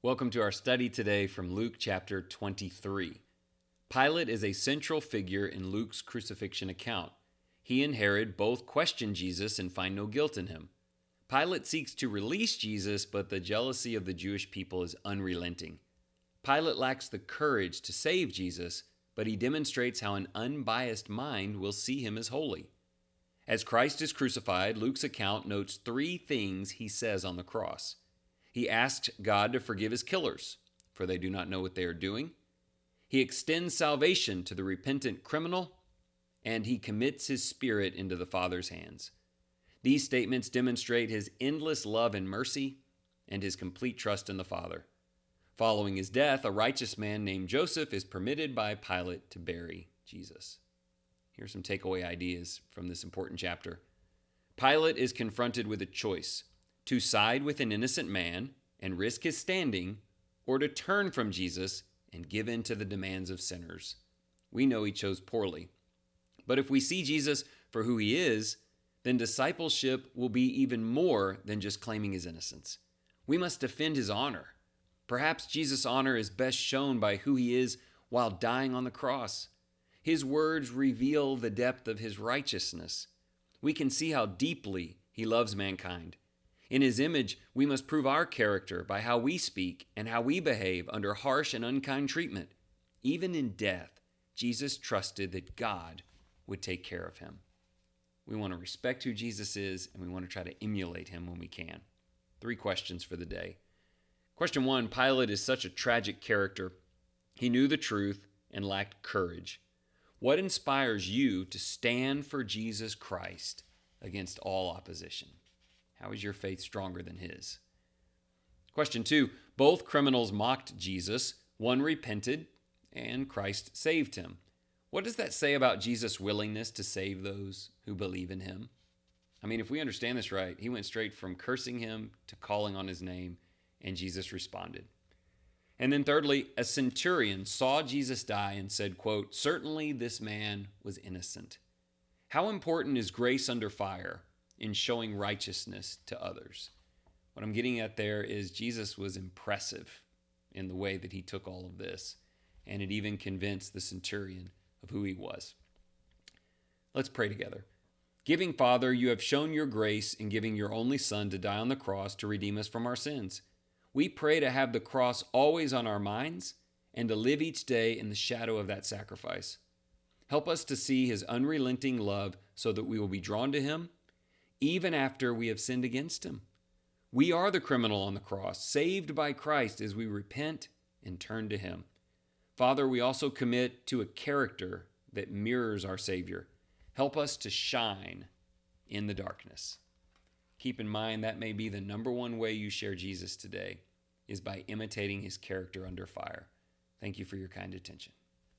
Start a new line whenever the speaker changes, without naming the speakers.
Welcome to our study today from Luke chapter 23. Pilate is a central figure in Luke's crucifixion account. He and Herod both question Jesus and find no guilt in him. Pilate seeks to release Jesus, but the jealousy of the Jewish people is unrelenting. Pilate lacks the courage to save Jesus, but he demonstrates how an unbiased mind will see him as holy. As Christ is crucified, Luke's account notes three things he says on the cross. He asks God to forgive his killers, for they do not know what they are doing. He extends salvation to the repentant criminal, and he commits his spirit into the Father's hands. These statements demonstrate his endless love and mercy and his complete trust in the Father. Following his death, a righteous man named Joseph is permitted by Pilate to bury Jesus. Here are some takeaway ideas from this important chapter. Pilate is confronted with a choice: to side with an innocent man and risk his standing, or to turn from Jesus and give in to the demands of sinners. We know he chose poorly. But if we see Jesus for who he is, then discipleship will be even more than just claiming his innocence. We must defend his honor. Perhaps Jesus' honor is best shown by who he is while dying on the cross. His words reveal the depth of his righteousness. We can see how deeply he loves mankind. In his image, we must prove our character by how we speak and how we behave under harsh and unkind treatment. Even in death, Jesus trusted that God would take care of him. We want to respect who Jesus is, and we want to try to emulate him when we can. 3 questions for the day. Question 1, Pilate is such a tragic character. He knew the truth and lacked courage. What inspires you to stand for Jesus Christ against all opposition? How is your faith stronger than his? Question 2, both criminals mocked Jesus. One repented, and Christ saved him. What does that say about Jesus' willingness to save those who believe in him? If we understand this right, he went straight from cursing him to calling on his name, and Jesus responded. And then thirdly, a centurion saw Jesus die and said, quote, "Certainly this man was innocent." How important is grace under fire in showing righteousness to others? What I'm getting at there is Jesus was impressive in the way that he took all of this, and it even convinced the centurion of who he was. Let's pray together. Giving Father, you have shown your grace in giving your only Son to die on the cross to redeem us from our sins. We pray to have the cross always on our minds and to live each day in the shadow of that sacrifice. Help us to see his unrelenting love so that we will be drawn to him even after we have sinned against him. We are the criminal on the cross, saved by Christ as we repent and turn to him. Father, we also commit to a character that mirrors our Savior. Help us to shine in the darkness. Keep in mind that may be the number one way you share Jesus today is by imitating his character under fire. Thank you for your kind attention.